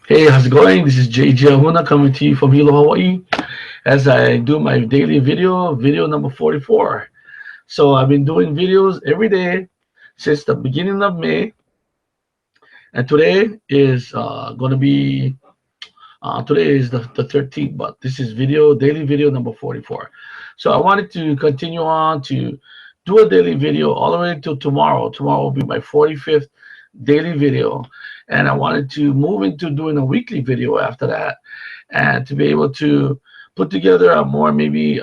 Hey, how's it going? This is JJ Ahuna coming to you from Hilo, Hawaii, as I do my daily video number 44. So I've been doing videos every day since the beginning of May, and today is the 13th, but this is daily video number 44. So I wanted to continue on to do a daily video all the way until tomorrow. Tomorrow will be my 45th daily video, and I wanted to move into doing a weekly video after that, and to be able to put together a more maybe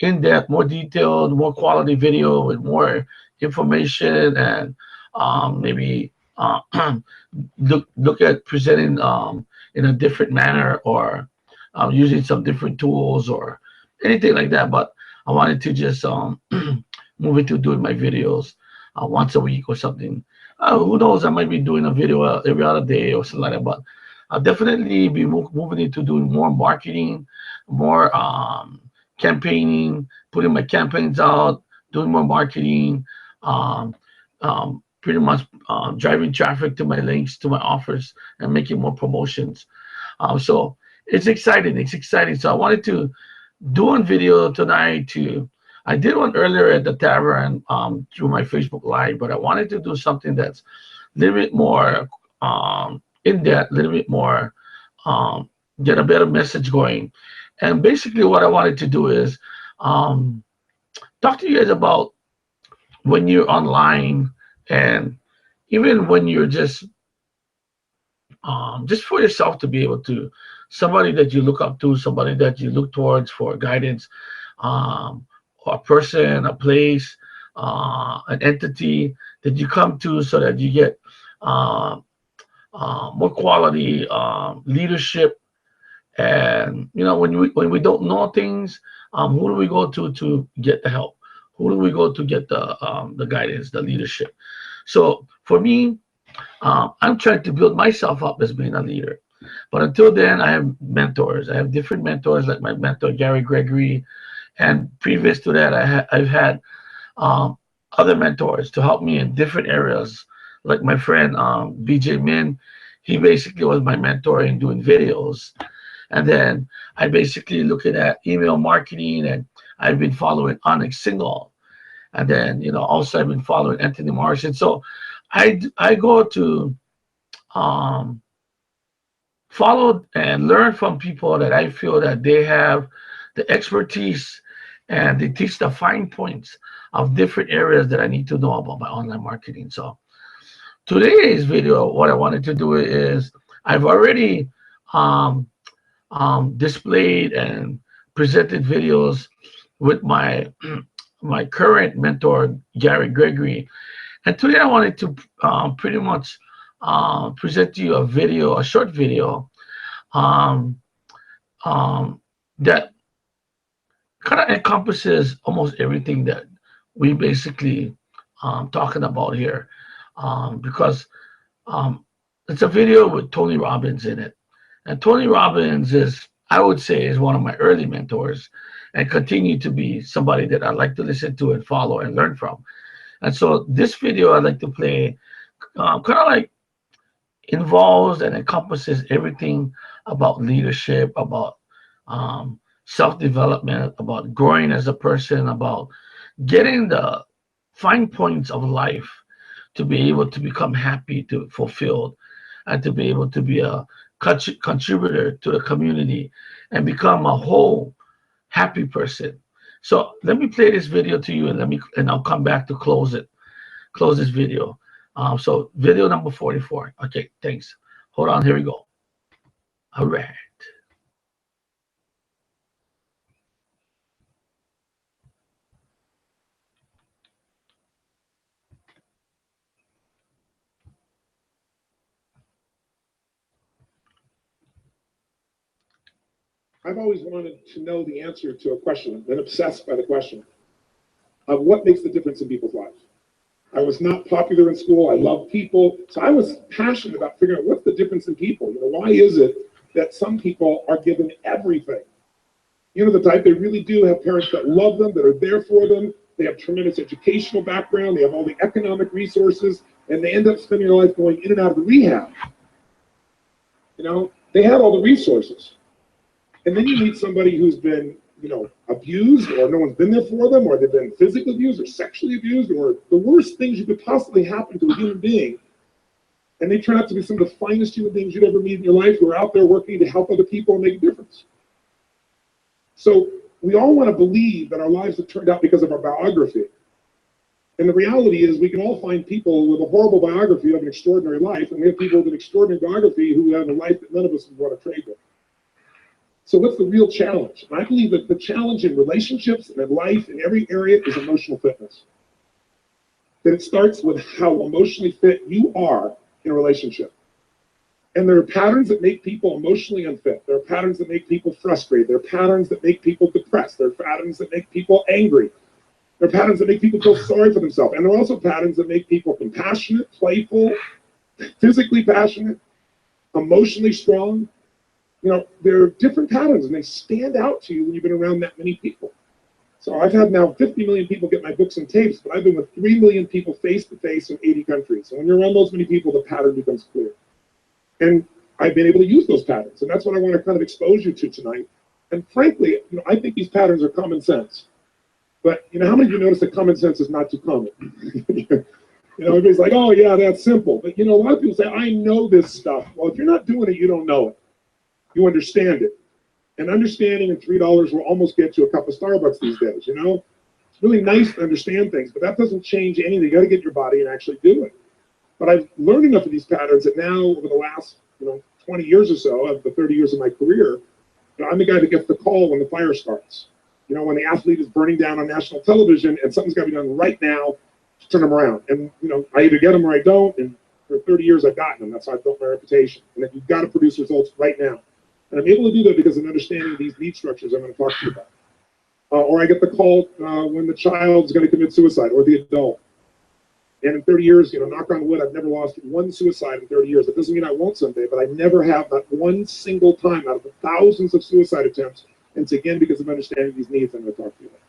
in-depth, more detailed, more quality video with more information and maybe look at presenting in a different manner or using some different tools or anything like that. But I wanted to just move into doing my videos once a week or something. Who knows? I might be doing a video every other day or something like that. But I'll definitely be moving into doing more marketing, more campaigning, putting my campaigns out, doing more marketing, um, pretty much driving traffic to my links, to my offers, and making more promotions. So it's exciting. It's exciting. So I wanted to do one video tonight. I did one earlier at the tavern through my Facebook Live, but I wanted to do something that's a little bit more in depth, a little bit more um, get a better message going. And basically, what I wanted to do is um, talk to you guys about when you're online and even when you're just for yourself to be able to somebody that you look up to, somebody that you look towards for guidance, um, or a person, a place, an entity that you come to so that you get uh, more quality leadership. And when we don't know things, who do we go to get the help? Who do we go to get the guidance, the leadership? So for me, I'm trying to build myself up as being a leader. But until then, I have mentors. I have different mentors, like my mentor Gary Gregory, and previous to that, I've had um, other mentors to help me in different areas, like my friend BJ Min. He basically was my mentor in doing videos, and then I basically looking at email marketing, and I've been following Onyx Singal, and then also I've been following Anthony Martian. So I go to um, follow and learn from people that I feel that they have the expertise and they teach the fine points of different areas that I need to know about my online marketing. So today's video, what I wanted to do is I've already um, displayed and presented videos with my my current mentor Gary Gregory, and today I wanted to pretty much present to you a video, a short video um, um, that kind of encompasses almost everything that we basically talking about here, because um, it's a video with Tony Robbins in it, and Tony Robbins is, I would say, is one of my early mentors, and continue to be somebody that I like to listen to and follow and learn from. And so this video I'd like to play kind of like involves and encompasses everything about leadership, about self development, about growing as a person, about getting the fine points of life to be able to become happy, to fulfilled, and to be able to be a contributor to the community and become a whole happy person. So let me play this video to you, and I'll come back to close this video. So video number 44. Okay, thanks. Hold on, here we go. All right. I've always wanted to know the answer to a question. I've been obsessed by the question of what makes the difference in people's lives. I was not popular in school. I loved people. So I was passionate about figuring out what's the difference in people. Why is it that some people are given everything? The type, they really do have parents that love them, that are there for them. They have tremendous educational background. They have all the economic resources, and they end up spending their life going in and out of the rehab. They had all the resources. And then you meet somebody who's been, abused, or no one's been there for them, or they've been physically abused or sexually abused, or the worst things you could possibly happen to a human being. And they turn out to be some of the finest human beings you'd ever meet in your life, who are out there working to help other people and make a difference. So we all want to believe that our lives have turned out because of our biography. And the reality is we can all find people with a horrible biography who have an extraordinary life, and we have people with an extraordinary biography who have a life that none of us would want to trade with. So what's the real challenge? And I believe that the challenge in relationships and in life in every area is emotional fitness. That it starts with how emotionally fit you are in a relationship. And there are patterns that make people emotionally unfit. There are patterns that make people frustrated. There are patterns that make people depressed. There are patterns that make people angry. There are patterns that make people feel sorry for themselves. And there are also patterns that make people compassionate, playful, physically passionate, emotionally strong. There are different patterns, and they stand out to you when you've been around that many people. So I've had now 50 million people get my books and tapes, but I've been with 3 million people face-to-face in 80 countries. So when you're around those many people, the pattern becomes clear. And I've been able to use those patterns, and that's what I want to kind of expose you to tonight. And frankly, I think these patterns are common sense. But how many of you notice that common sense is not too common? Everybody's like, oh yeah, that's simple. But a lot of people say, I know this stuff. Well, if you're not doing it, you don't know it. You understand it. And understanding and $3 will almost get you a cup of Starbucks these days, It's really nice to understand things, but that doesn't change anything. You got to get your body and actually do it. But I've learned enough of these patterns that now, over the last 20 years or so, of the 30 years of my career, I'm the guy that gets the call when the fire starts. When the athlete is burning down on national television and something's got to be done right now to turn them around. And, I either get them or I don't. And for 30 years, I've gotten them. That's how I built my reputation. And that you've got to produce results right now. And I'm able to do that because of understanding these need structures I'm going to talk to you about. Or I get the call when the child's going to commit suicide, or the adult. And in 30 years, knock on wood, I've never lost one suicide in 30 years. It doesn't mean I won't someday, but I never have, not one single time out of the thousands of suicide attempts. And it's again because of understanding these needs I'm going to talk to you about.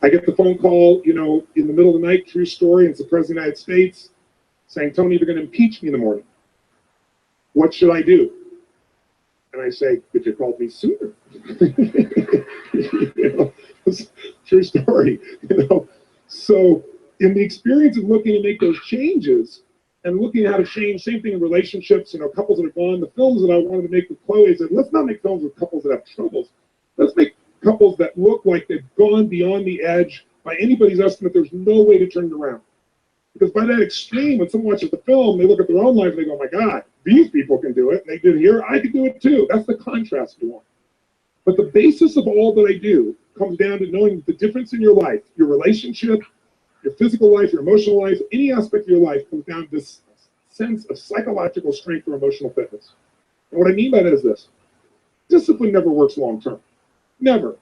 I get the phone call, in the middle of the night, true story, and it's the President of the United States saying, Tony, they're going to impeach me in the morning. What should I do? And I say, could you call me sooner? True story. So in the experience of looking to make those changes and looking at how to change, same thing in relationships, couples that are gone, the films that I wanted to make with Chloe said, let's not make films with couples that have troubles. Let's make couples that look like they've gone beyond the edge. By anybody's estimate, there's no way to turn it around. Because by that extreme, when someone watches the film, they look at their own life and they go, oh my God, these people can do it. And they did here, I can do it too. That's the contrast we want. But the basis of all that I do comes down to knowing the difference in your life, your relationship, your physical life, your emotional life, any aspect of your life comes down to this sense of psychological strength or emotional fitness. And what I mean by that is this. Discipline never works long term. Never.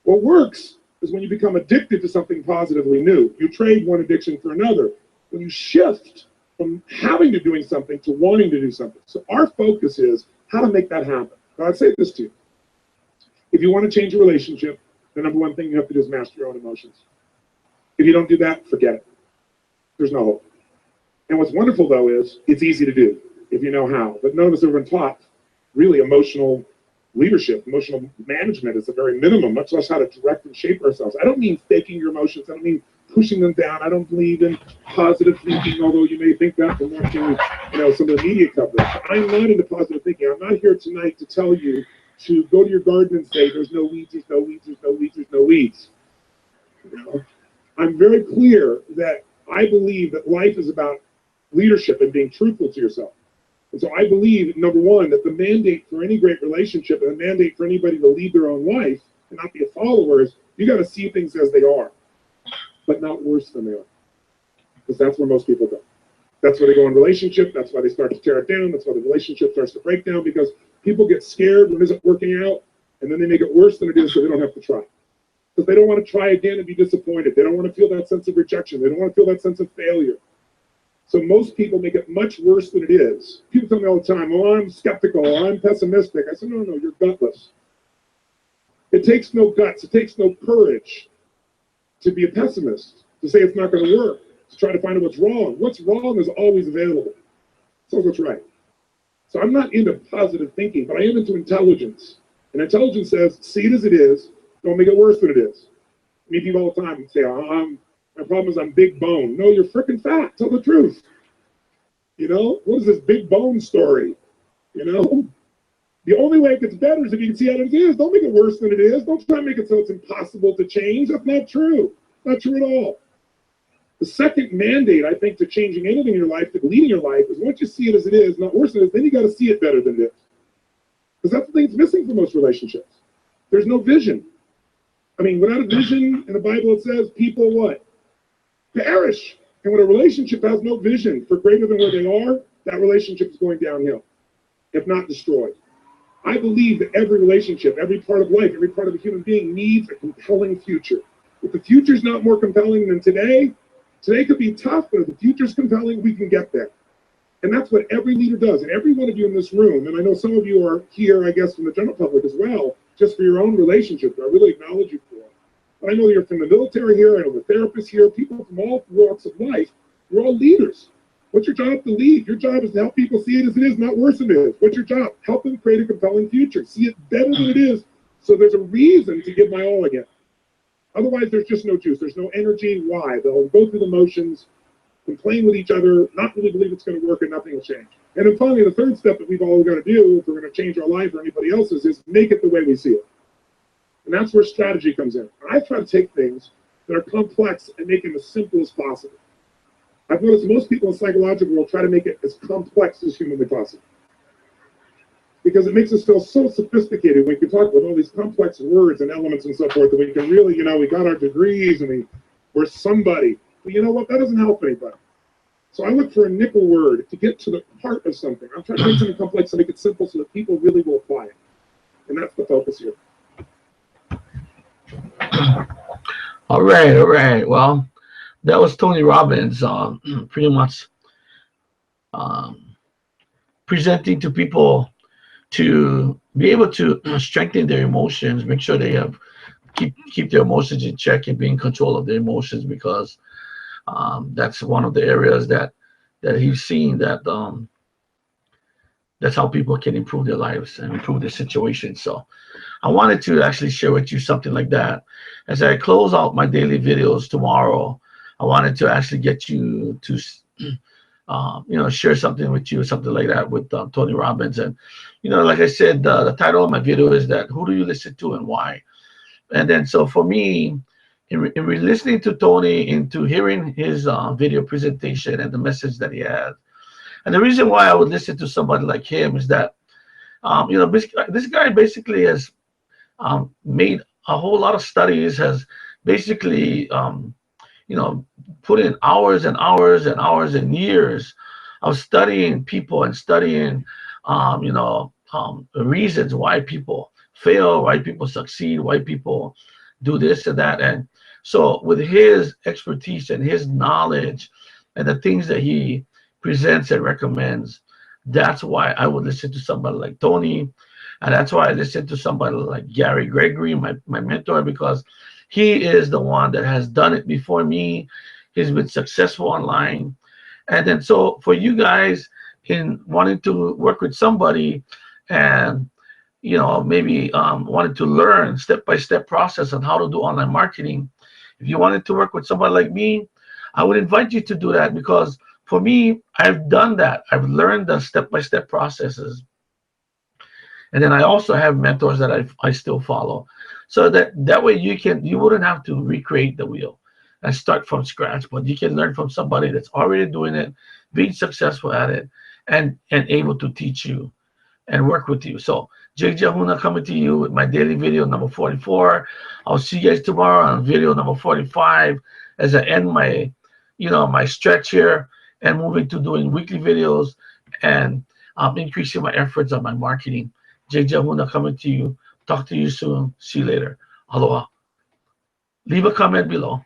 What works is when you become addicted to something positively new. You trade one addiction for another. When you shift from having to doing something to wanting to do something. So our focus is how to make that happen. Now I'd say this to you. If you want to change a relationship, the number one thing you have to do is master your own emotions. If you don't do that, forget it. There's no hope. And what's wonderful, though, is it's easy to do if you know how. But none of us have been taught really emotional leadership, emotional management is the very minimum, much less how to direct and shape ourselves. I don't mean faking your emotions. I don't mean pushing them down. I don't believe in positive thinking, although you may think that from watching, some of the media coverage. I'm not into positive thinking. I'm not here tonight to tell you to go to your garden and say, there's no weeds, there's no weeds, there's no weeds, there's no weeds. I'm very clear that I believe that life is about leadership and being truthful to yourself. And so I believe, number one, that the mandate for any great relationship and the mandate for anybody to lead their own life and not be a follower is you got to see things as they are, but not worse than they are. Because that's where most people go. That's where they go in relationship. That's why they start to tear it down. That's why the relationship starts to break down, because people get scared when it isn't working out, and then they make it worse than it is so they don't have to try. Because they don't want to try again and be disappointed. They don't want to feel that sense of rejection. They don't want to feel that sense of failure. So most people make it much worse than it is. People tell me all the time, oh, I'm skeptical, or I'm pessimistic. I said, no, you're gutless. It takes no guts, it takes no courage to be a pessimist, to say it's not going to work, to try to find out what's wrong. What's wrong is always available. So what's right. So I'm not into positive thinking, but I am into intelligence. And intelligence says, see it as it is, don't make it worse than it is. I meet people all the time and say, my problem is I'm big bone. No, you're freaking fat. Tell the truth. You know, what is this big bone story? You know, the only way it gets better is if you can see how it is. Don't make it worse than it is. Don't try to make it so it's impossible to change. That's not true. Not true at all. The second mandate, I think, to changing anything in your life, to leading your life, is once you see it as it is, not worse than it is, then you got to see it better than this. Because that's the thing that's missing for most relationships. There's no vision. I mean, without a vision, in the Bible it says people what? Perish. And when a relationship has no vision for greater than where they are, that relationship is going downhill, if not destroyed. I believe that every relationship, every part of life, every part of a human being needs a compelling future. If the future's not more compelling than today, today could be tough, but if the future's compelling, we can get there. And that's what every leader does. And every one of you in this room, and I know some of you are here, I guess, from the general public as well, just for your own relationships. I really acknowledge you for it. But I know you're from the military here, I know the therapists here, people from all walks of life. You're all leaders. What's your job? To lead. Your job is to help people see it as it is, not worse than it is. What's your job? Help them create a compelling future. See it better than it is, so there's a reason to give my all again. Otherwise, there's just no juice. There's no energy. Why? They'll go through the motions, complain with each other, not really believe it's going to work, and nothing will change. And then finally, the third step that we've all got to do if we're going to change our life or anybody else's is make it the way we see it. And that's where strategy comes in. I try to take things that are complex and make them as simple as possible. I've noticed most people in the psychological world try to make it as complex as humanly possible. Because it makes us feel so sophisticated. We can talk with all these complex words and elements and so forth that we can really, we got our degrees and we're somebody. But you know what? That doesn't help anybody. So I look for a nickel word to get to the heart of something. I'm trying to make something complex and make it simple so that people really will apply it. And that's the focus here. All right. Well, that was Tony Robbins, pretty much presenting to people to be able to strengthen their emotions, make sure they have keep their emotions in check and be in control of their emotions, because that's one of the areas that he's seen that that's how people can improve their lives and improve their situation. So I wanted to actually share with you something like that. As I close out my daily videos tomorrow, I wanted to actually get you to share something with you, something like that with Tony Robbins. And like I said, the title of my video is that who do you listen to and why? And then so for me, in listening to Tony, into hearing his video presentation and the message that he has, and the reason why I would listen to somebody like him is that this guy basically has made a whole lot of studies, has basically put in hours and hours and hours and years of studying people and studying the reasons why people fail, why people succeed, why people do this and that. And so with his expertise and his knowledge and the things that he presents and recommends, that's why I would listen to somebody like Tony. And that's why I listen to somebody like Gary Gregory, my mentor, because he is the one that has done it before me. He's been successful online. And then so for you guys in wanting to work with somebody and maybe wanted to learn step-by-step process on how to do online marketing, if you wanted to work with somebody like me, I would invite you to do that, because for me, I've done that. I've learned the step-by-step processes. And then I also have mentors that I still follow. So that way you wouldn't have to recreate the wheel and start from scratch, but you can learn from somebody that's already doing it, being successful at it, and able to teach you and work with you. So JJ Ahuna coming to you with my daily video number 44. I'll see you guys tomorrow on video number 45 as I end my my stretch here and moving to doing weekly videos and increasing my efforts on my marketing. JJ Ahuna coming to you. Talk to you soon. See you later. Aloha. Leave a comment below.